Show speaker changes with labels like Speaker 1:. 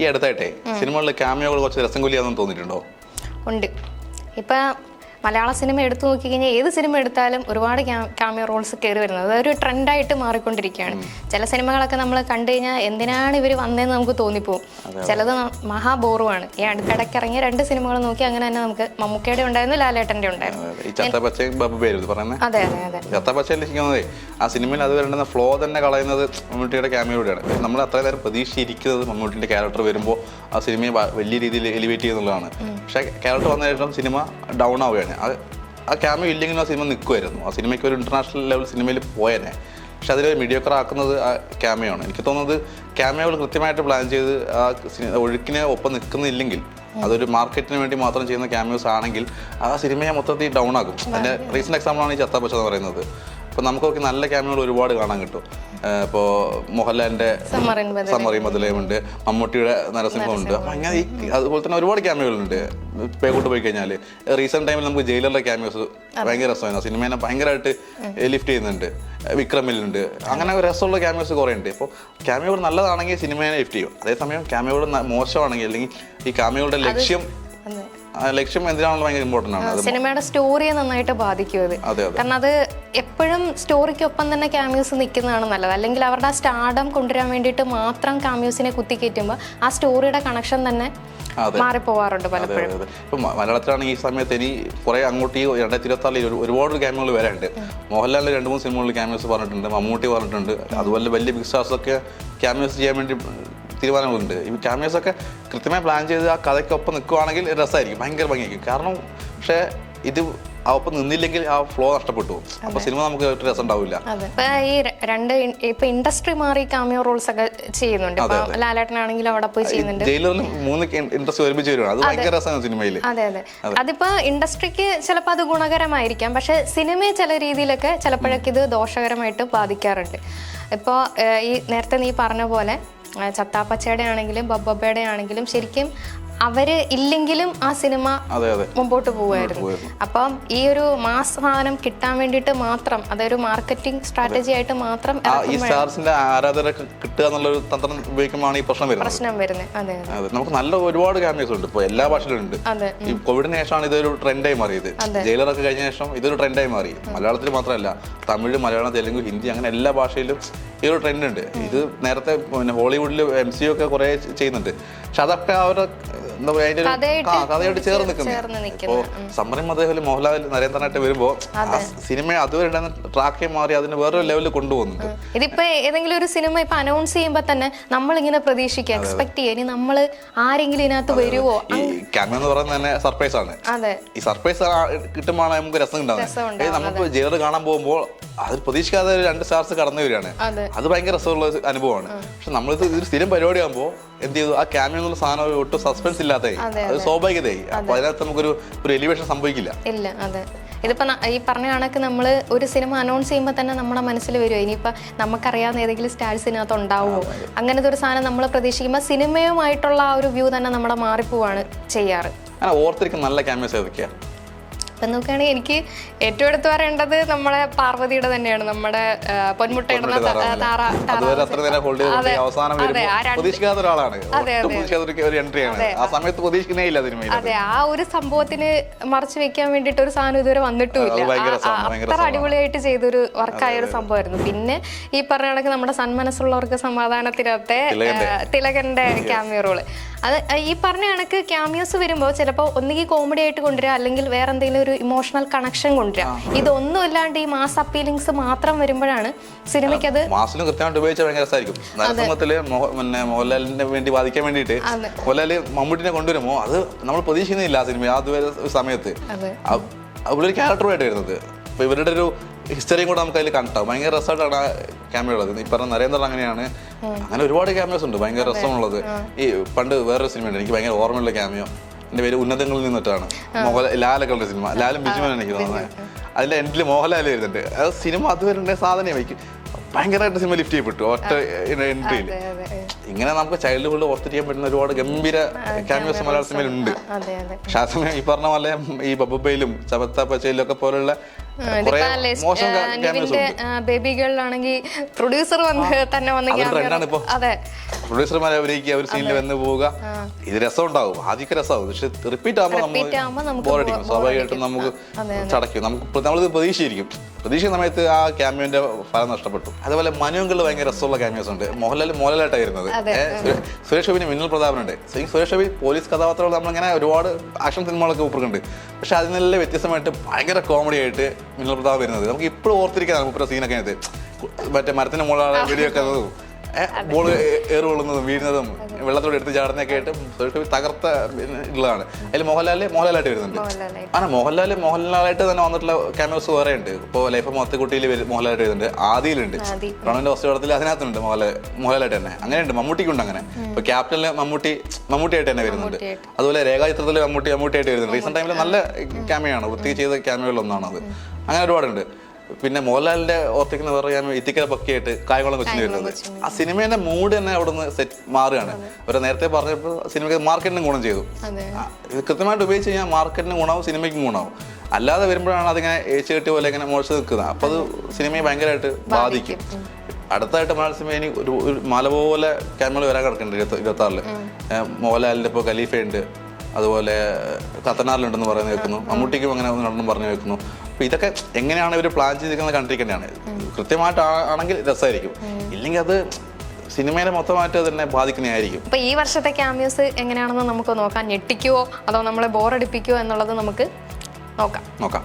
Speaker 1: ഈ അടുത്തായിട്ടേ സിനിമകളിലെ ക്യാമിയോകൾ കുറച്ച് രസം കൊല്ലിയാണെന്ന് തോന്നിയിട്ടുണ്ടോ?
Speaker 2: ഉണ്ട്. ഇപ്പം മലയാള സിനിമ എടുത്തു നോക്കിക്കഴിഞ്ഞാൽ ഏത് സിനിമ എടുത്താലും ഒരുപാട് ക്യാമിയോ റോൾസ് കയറി വരുന്നത് അതൊരു ട്രെൻഡായിട്ട് മാറിക്കൊണ്ടിരിക്കുകയാണ്. ചില സിനിമകളൊക്കെ നമ്മൾ കണ്ടു കഴിഞ്ഞാൽ എന്തിനാണ് ഇവർ വന്നതെന്ന് നമുക്ക് തോന്നിപ്പോവും. ചിലത് മഹാബോറുമാണ്. ഈ അടുത്തിടയ്ക്ക് ഇറങ്ങിയ 2 സിനിമകൾ നോക്കി അങ്ങനെ തന്നെ നമുക്ക് മമ്മൂക്കയുടെ ഉണ്ടായിരുന്നു, ലാലേട്ടൻ്റെ ഉണ്ടായിരുന്നു. അതെ അതെ
Speaker 1: അതെ. ആ സിനിമയിൽ അത് വരേണ്ടുന്ന ഫ്ലോ തന്നെ കളയുന്നത് മമ്മൂട്ടിയുടെ ക്യാമിയോടെയാണ്. നമ്മൾ അത്ര നേരം പ്രതീക്ഷിച്ചിരിക്കുന്നത് മമ്മൂട്ടിന്റെ ക്യാരക്ടർ വരുമ്പോൾ ആ സിനിമയെ വലിയ രീതിയിൽ എലിവേറ്റ് ചെയ്യുന്നുള്ളതാണ്. പക്ഷേ ക്യാരക്ടർ വന്ന ശേഷം സിനിമ ഡൗൺ ആവുകയാണ്. ആ ക്യാമിയോ ഇല്ലെങ്കിലും ആ സിനിമ നിൽക്കുമായിരുന്നു. ആ സിനിമയ്ക്ക് ഒരു ഇന്റർനാഷണൽ ലെവൽ സിനിമയിൽ പോയേനെ. പക്ഷെ അതിൽ മീഡിയോക്കർ ആക്കുന്നത് ആ ക്യാമിയോ ആണ്. എനിക്ക് തോന്നുന്നത് ക്യാമിയോകൾ കൃത്യമായിട്ട് പ്ലാൻ ചെയ്ത് ആ ഒഴുക്കിനെ ഒപ്പം നിൽക്കുന്നില്ലെങ്കിൽ, അതൊരു മാർക്കറ്റിന് വേണ്ടി മാത്രം ചെയ്യുന്ന ക്യാമിയോസ് ആണെങ്കിൽ ആ സിനിമയെ മൊത്തത്തിൽ ഡൗൺ ആകും. അതിൻ്റെ റീസെൻറ്റ് എക്സാമ്പിളാണ് ഈ ചത്താപ്പച്ച എന്ന് പറയുന്നത്. അപ്പോൾ നമുക്കൊക്കെ നല്ല ക്യാമിയോകൾ ഒരുപാട് കാണാൻ കിട്ടും. ഇപ്പോൾ മോഹൻലാലിൻ്റെ സമ്മറി മതിലയുമുണ്ട്, മമ്മൂട്ടിയുടെ നരസിംഹമുണ്ട്. അപ്പം അങ്ങനെ അതുപോലെ തന്നെ ഒരുപാട് ക്യാമിയോകളുണ്ട്. പേക്കോട്ട് പോയി കഴിഞ്ഞാൽ റീസെന്റ് ടൈമിൽ നമുക്ക് ജയിലറിലെ ക്യാമിയോസ് ഭയങ്കര രസമായിരുന്നു. സിനിമേനെ ഭയങ്കരമായിട്ട് ലിഫ്റ്റ് ചെയ്യുന്നുണ്ട്. വിക്രമിലുണ്ട്. അങ്ങനെ രസമുള്ള ക്യാമിയോസ് കുറേ ഉണ്ട്. ഇപ്പോൾ ക്യാമിയോകൾ നല്ലതാണെങ്കിൽ സിനിമേനെ ലിഫ്റ്റ് ചെയ്യും. അതേസമയം ക്യാമിയോകൾ മോശമാണെങ്കിൽ, അല്ലെങ്കിൽ ഈ ക്യാമിയോകളുടെ ലക്ഷ്യം എന്തിനാണെന്ന് ഭയങ്കര ഇമ്പോർട്ടൻ്റ് ആണ്.
Speaker 2: സിനിമയുടെ സ്റ്റോറിയെ നന്നായിട്ട് ബാധിക്കും അത്. കാരണം അത് എപ്പോഴും സ്റ്റോറിക്കൊപ്പം തന്നെ ക്യാമിയോസ് നിൽക്കുന്നതാണ് നല്ലത്. അല്ലെങ്കിൽ അവരുടെ ആ സ്റ്റാർഡം കൊണ്ടുവരാൻ വേണ്ടിയിട്ട് മാത്രം ക്യാമിയോസിനെ കുത്തിക്കയറ്റുമ്പോൾ ആ സ്റ്റോറിയുടെ കണക്ഷൻ തന്നെ മാറിപ്പോവാറുണ്ട് പലപ്പോഴും.
Speaker 1: ഇപ്പം മലയാളത്തിലാണെങ്കിൽ ഈ സമയത്ത് ഇനി കുറെ അങ്ങോട്ട് ഈ 2026 ഒരുപാട് ക്യാമിയോകൾ വരാനുണ്ട്. മോഹൻലാലിന്റെ 2-3 സിനിമകളിൽ ക്യാമിയോസ് പറഞ്ഞിട്ടുണ്ട്, മമ്മൂട്ടി പറഞ്ഞിട്ടുണ്ട്. അതുപോലെ വലിയ ബിഗ് സ്റ്റാർസ് ഒക്കെ ക്യാമിയോസ് ചെയ്യാൻ വേണ്ടി തീരുമാനങ്ങളുണ്ട്. ഈ ക്യാമിയോസ് ഒക്കെ കൃത്യമായി പ്ലാൻ ചെയ്ത് ആ കഥയ്ക്കൊപ്പം നിൽക്കുവാണെങ്കിൽ രസമായിരിക്കും, ഭയങ്കര ഭംഗിയായിരിക്കും. കാരണം പക്ഷേ ഇത് ഒപ്പം നിന്നില്ലെങ്കിൽ ആ ഫ്ലോ നഷ്ടപ്പെട്ടു. അപ്പൊ സിനിമ നമുക്ക് രസം ഉണ്ടാവില്ല.
Speaker 2: ഈ ഇൻഡസ്ട്രി മാറി ക്യാമിയോ റോൾസ് ഒക്കെ ചെയ്യുന്നുണ്ട്. ലാലേട്ടനാണെങ്കിലും അവിടെ പോയി ചെയ്യുന്നുണ്ട്.
Speaker 1: ജയിലറിൽ 3 ഇൻഡസ്ട്രി ഒരുമിച്ച് വരുവാണ്. അത് ഭയങ്കര രസമാണ് സിനിമയിൽ.
Speaker 2: അതെ അതെ. അതിപ്പോ ഇൻഡസ്ട്രിക്ക് ചിലപ്പോൾ അത് ഗുണകരമായിരിക്കാം. പക്ഷെ സിനിമയെ ചില രീതിയിലൊക്കെ ചിലപ്പോഴൊക്കെ ഇത് ദോഷകരമായിട്ട് ബാധിക്കാറുണ്ട്. ഇപ്പോൾ ഈ നേരത്തെ നീ പറഞ്ഞ പോലെ ചത്താപ്പച്ചയുടെ ആണെങ്കിലും ബബ്ബയുടെ ആണെങ്കിലും ശരിക്കും അവര് ഇല്ലെങ്കിലും ആ സിനിമ മുമ്പോട്ട് പോവുമായിരുന്നു. അപ്പം ഈ ഒരു മാസ് സാധനം കിട്ടാൻ വേണ്ടിയിട്ട് മാത്രം, അതൊരു മാർക്കറ്റിംഗ് സ്ട്രാറ്റജി ആയിട്ട് മാത്രം
Speaker 1: കിട്ടുക എന്നുള്ളൊരു തന്ത്രം ഉപയോഗിക്കുമ്പോഴാണ് ഈ പ്രശ്നം വരുന്നത്.
Speaker 2: അതെ,
Speaker 1: നമുക്ക് നല്ല ഒരുപാട് ക്യാമിയോസ് ഉണ്ട്. ഇപ്പോൾ എല്ലാ ഭാഷയിലും ഉണ്ട്. ഈ കോവിഡിന് ശേഷമാണ് ഇതൊരു ട്രെൻഡായി മാറിയത്. ജയിലറൊക്കെ കഴിഞ്ഞ ശേഷം ഇതൊരു ട്രെൻഡായി മാറി. മലയാളത്തിൽ മാത്രമല്ല, തമിഴ്, മലയാളം, തെലുങ്ക്, ഹിന്ദി, അങ്ങനെ എല്ലാ ഭാഷയിലും ഈ ഒരു ട്രെൻഡ് ഉണ്ട്. ഇത് നേരത്തെ പിന്നെ ഹോളിവുഡിൽ MCU ഒക്കെ കുറെ ചെയ്യുന്നുണ്ട്. പക്ഷെ അതൊക്കെ അവരുടെ എന്താ പറയുക, കഥയായിട്ട് ചേർന്ന് നിൽക്കുന്നത്. ഇപ്പോൾ സമ്മറി മതേഹല് മോഹൻലാൽ നരേന്ദ്രനായിട്ട് വരുമ്പോൾ സിനിമ അതുവരെ ട്രാക്കേ മാറി അതിന് വേറൊരു ലെവലിൽ കൊണ്ടുപോകുന്നുണ്ട്.
Speaker 2: ഇതിപ്പോ ഏതെങ്കിലും ഒരു സിനിമ ഇപ്പൊ അനൗൺസ് ചെയ്യുമ്പോൾ തന്നെ നമ്മളിങ്ങനെ പ്രതീക്ഷിക്കുക, എക്സ്പെക്ട് ചെയ്യുക, ഇനി നമ്മള് ആരെങ്കിലും ഇതിനകത്ത് വരുവോ.
Speaker 1: ഈ ക്യാമിയോ എന്ന് പറയുന്നത് തന്നെ സർപ്രൈസ് ആണ്. ഈ സർപ്രൈസ് കിട്ടുമ്പോൾ നമുക്ക് രസം ഉണ്ടാവുന്നത്. നമുക്ക് ജയിലർ കാണാൻ പോകുമ്പോൾ അത് പ്രതീക്ഷിക്കാതെ 2 സ്റ്റാർസ് കടന്നു വരികയാണ്. അത് ഭയങ്കര രസമുള്ള അനുഭവമാണ്. പക്ഷെ നമ്മളിത് ഇതൊരു സ്ഥിരം പരിപാടി ആകുമ്പോൾ എന്ത് ചെയ്തു, ആ ക്യാമിയോ എന്നുള്ള സാധനം ഒട്ടും സസ്പെൻസ് ഇല്ലാതെ അത് സ്വാഭാവികതയായി. അപ്പൊ അതിനകത്ത് നമുക്കൊരു എലിവേഷൻ സംഭവിക്കില്ല.
Speaker 2: ഇല്ല. അതെ. ഇതിപ്പോ ഈ പറഞ്ഞ കണക്ക് നമ്മള് ഒരു സിനിമ അനൗൺസ് ചെയ്യുമ്പോൾ തന്നെ നമ്മുടെ മനസ്സിൽ വരുമോ ഇനിയിപ്പോ നമുക്കറിയാവുന്ന ഏതെങ്കിലും സ്റ്റാർസിനകത്ത് ഉണ്ടാവുമോ, അങ്ങനത്തെ ഒരു സാധനം നമ്മൾ പ്രതീക്ഷിക്കുമ്പോൾ സിനിമയുമായിട്ടുള്ള ആ ഒരു വ്യൂ തന്നെ നമ്മുടെ മാറിപ്പോവാണ് ചെയ്യാറ്.
Speaker 1: ഓർത്തിരിക്കുന്ന നല്ല ക്യാമിയോസ് ഏതൊക്കെയാ?
Speaker 2: ഇപ്പം നോക്കുകയാണെങ്കിൽ എനിക്ക് ഏറ്റവും എടുത്ത് പറയേണ്ടത് നമ്മുടെ പാർവതിയുടെ തന്നെയാണ്. നമ്മുടെ പൊന്മുട്ടയിടുന്ന അതെ, ആ ഒരു സംഭവത്തിന് മറച്ചു വെക്കാൻ വേണ്ടിട്ട് ഒരു സാധനം ഇതുവരെ വന്നിട്ടുമില്ല. അത്ര അടിപൊളിയായിട്ട് ചെയ്തൊരു വർക്കായ ഒരു സംഭവമായിരുന്നു. പിന്നെ ഈ പറഞ്ഞ കണക്ക് നമ്മുടെ സന്മനസ്സുള്ളവർക്ക് സമാധാനത്തിനകത്തെ തിലകന്റെ ക്യാമിയോ റോള്, അത് ഈ പറഞ്ഞ കണക്ക് ക്യാമിയോസ് വരുമ്പോൾ ചിലപ്പോൾ ഒന്നുകിൽ കോമഡി ആയിട്ട് കൊണ്ടുവരിക, അല്ലെങ്കിൽ വേറെ എന്തെങ്കിലും ഒരു ഇമോഷണൽ കണക്ഷൻ കൊണ്ടുവരിക. ഇതൊന്നും ഇല്ലാണ്ട് ഈ മാസ് അപ്പീലിങ്സ് മാത്രം വരുമ്പോഴാണ് സിനിമയ്ക്ക് അത്
Speaker 1: കൃത്യമായിട്ട് ഉപയോഗിച്ചാൽ ഭയങ്കര രസമായിരിക്കും. നരസിംഹത്തില് മോഹൻലാലിനെ വേണ്ടി വാദിക്കാൻ വേണ്ടിയിട്ട് മോഹൻലാല് മമ്മൂട്ടിനെ കൊണ്ടുവരുമോ അത് നമ്മൾ പ്രതീക്ഷിക്കുന്നില്ല. ആ സിനിമ അതുവരെ സമയത്ത് അവിടെ ഒരു ക്യാരക്ടറുമായിട്ട് വരുന്നത്. അപ്പൊ ഇവരുടെ ഒരു ഹിസ്റ്ററിയും കൂടെ നമുക്ക് അതിൽ കണ്ടാവും. ഭയങ്കര രസമായിട്ടാണ് ആ ക്യാമിയോ ഉള്ളത്. ഈ പറഞ്ഞ നരേന്ദ്രൻ അങ്ങനെയാണ്. അങ്ങനെ ഒരുപാട് ക്യാമിയോസ് ഉണ്ട് ഭയങ്കര രസമുള്ളത്. ഈ പണ്ട് വേറൊരു സിനിമയുണ്ട് എനിക്ക് ഭയങ്കര ഓർമ്മയുള്ള ക്യാമിയോ, എൻ്റെ പേര് ഉന്നതങ്ങളിൽ നിന്നിട്ടാണ്. ലാലൊക്കെ ഉള്ള സിനിമ, ലാലും ബിജുമൻ എനിക്ക് തോന്നുന്നത്. അതിൻ്റെ എൻഡിൽ മോഹൻലാൽ വരുന്നുണ്ട്. അത് സിനിമ അതുവരെ സാധനം വയ്ക്കും. ഭയങ്കരമായിട്ട് സിനിമ ലിഫ്റ്റ് ചെയ്യപ്പെട്ടു ഒറ്റ എൻട്രിയിൽ. ഇങ്ങനെ നമുക്ക് ചൈൽഡ്ഹുഡ് ഓർത്തിരിക്കാൻ പറ്റുന്ന ഒരുപാട് ഗംഭീര ക്യാമിയോസ് മലയാള സിനിമയിൽ ഉണ്ട്. പക്ഷെ ആ സമയം ഈ പറഞ്ഞ പോലെ ഈ ബബ്ബയിലും ചബത്താപ്പച്ചയിലും ഒക്കെ പോലുള്ള
Speaker 2: ബേബി ഗേളിലാണെങ്കിൽ പ്രൊഡ്യൂസർ തന്നെ വന്ന് അതെ
Speaker 1: പ്രൊഡ്യൂസർമാരെ അഭിനയിക്കുക, ഒരു സീനിൽ വന്ന് പോവുക, ഇത് രസം ഉണ്ടാവും, ആദ്യമൊക്കെ രസമാവും. പക്ഷെ റിപ്പീറ്റ് ആകുമ്പോൾ നമ്മൾ ബോറടിക്കും, സ്വാഭാവികമായിട്ടും നമുക്ക് ചടയ്ക്കും. നമ്മളിത് പ്രതീക്ഷിക്കുന്ന സമയത്ത് ആ ക്യാമിയോന്റെ ഫലം നഷ്ടപ്പെട്ടു. അതുപോലെ മനുവെങ്കിൽ ഭയങ്കര രസമുള്ള ക്യാമിയോസ് ഉണ്ട്. മോഹൻലാലായിട്ടാണ് വരുന്നത്. സുരേഷ് ഗോപിന് മിന്നൽ പ്രതാപനുണ്ട്. സുരേഷ് ഗോപി പോലീസ് കഥാപാത്രങ്ങൾ നമ്മളിങ്ങനെ ഒരുപാട് ആക്ഷൻ സിനിമകളൊക്കെ ഊപ്പറുണ്ട്. പക്ഷെ അതിനെല്ലാം വ്യത്യസ്തമായിട്ട് ഭയങ്കര കോമഡി ആയിട്ട് മിന്നൽ പ്രതാപം വരുന്നത് നമുക്ക് ഇപ്പോഴും ഓർത്തിരിക്കാൻ മുപ്പര സീനൊക്കെ ആയത്. മറ്റേ മരത്തിന് മുകളിലുള്ള വീഡിയോ ഒക്കെ ബോള് ഏറുകൊള്ളുന്നതും വീഴുന്നതും വെള്ളത്തോടെ എടുത്ത് ചാടുന്നതൊക്കെ ആയിട്ട് സുരേഷ് ഗോപി തകർത്ത ഉള്ളതാണ്. അതിൽ മോഹൻലാലായിട്ട് വരുന്നുണ്ട്. മോഹൻലാലായിട്ട് തന്നെ വന്നിട്ടുള്ള ക്യാമറസ് വേറെ ഉണ്ട്. ഇപ്പോൾ ലൈഫ് മൊത്തക്കുട്ടിയിൽ മോഹൻലാലായിട്ട് വരുന്നുണ്ട്, ആദിയിലുണ്ട്, പ്രണവിന്റെ വസ്തുപടത്തിൽ അതിനകത്തുണ്ട് മോഹൻലാലായിട്ട് തന്നെ. അങ്ങനെയുണ്ട്, മമ്മൂട്ടിക്കുണ്ട്. അങ്ങനെ ഇപ്പൊ ക്യാപ്റ്റനിൽ മമ്മൂട്ടിയായിട്ട് തന്നെ വരുന്നുണ്ട്. അതുപോലെ രേഖാചിത്രത്തിൽ മമ്മൂട്ടിയായിട്ട് വരുന്നുണ്ട്. റീസെന്റ് ടൈമിൽ നല്ല ക്യാമറയാണ്, വൃത്തി ചെയ്ത ക്യാമറകളിലൊന്നാണത്. അങ്ങനെ ഒരുപാടുണ്ട്. പിന്നെ മോഹൻലാലിന്റെ ഓർത്തിക്കുന്ന വേറെ ഇത്തിക്കര പക്കിയായിട്ട് കായംകുളം കൊച്ചിന് വരുന്നത്. ആ സിനിമേന്റെ മൂഡ് തന്നെ അവിടെ നിന്ന് സെറ്റ് മാറുകയാണ്. അവരെ നേരത്തെ പറഞ്ഞപ്പോൾ സിനിമയ്ക്ക് മാർക്കറ്റിനും ഗുണം ചെയ്തു. ഇത് കൃത്യമായിട്ട് ഉപയോഗിച്ച് കഴിഞ്ഞാൽ മാർക്കറ്റിന് ഗുണമാവും, സിനിമയ്ക്കും ഗുണമാവും. അല്ലാതെ വരുമ്പോഴാണ് അതിങ്ങനെ ഏച്ചുകെട്ടി പോലെ ഇങ്ങനെ മോശം നിൽക്കുന്നത്. അപ്പോൾ അത് സിനിമയെ ഭയങ്കരമായിട്ട് ബാധിക്കും. അടുത്തായിട്ട് മലയാള സിനിമ ഇനി ഒരു മല പോലെ ക്യാമറ വരാൻ കിടക്കുന്നുണ്ട് 26-ല്. മോഹൻലാലിന്റെ ഇപ്പോൾ ഖലീഫയുണ്ട്, അതുപോലെ കത്തനാറിലുണ്ടെന്ന് പറയുന്നത് കേൾക്കുന്നു. മമ്മൂട്ടിക്കും അങ്ങനെ ഉണ്ടെന്ന് പറഞ്ഞു കേൾക്കുന്നു. അപ്പൊ ഇതൊക്കെ എങ്ങനെയാണ് ഇവർ പ്ലാൻ ചെയ്തിരിക്കുന്നത് കണ്ടിരിക്കേണ്ടതാണ്. കൃത്യമായിട്ട് ആണെങ്കിൽ രസമായിരിക്കും, ഇല്ലെങ്കിൽ അത് സിനിമയിലെ മൊത്തമായിട്ട് തന്നെ ബാധിക്കുന്നതായിരിക്കും.
Speaker 2: അപ്പൊ ഈ വർഷത്തെ ക്യാമിയോസ് എങ്ങനെയാണെന്ന് നമുക്ക് നോക്കാം. ഞെട്ടിക്കുവോ അതോ നമ്മളെ ബോറടിപ്പിക്കുവോ എന്നുള്ളത് നമുക്ക് നോക്കാം.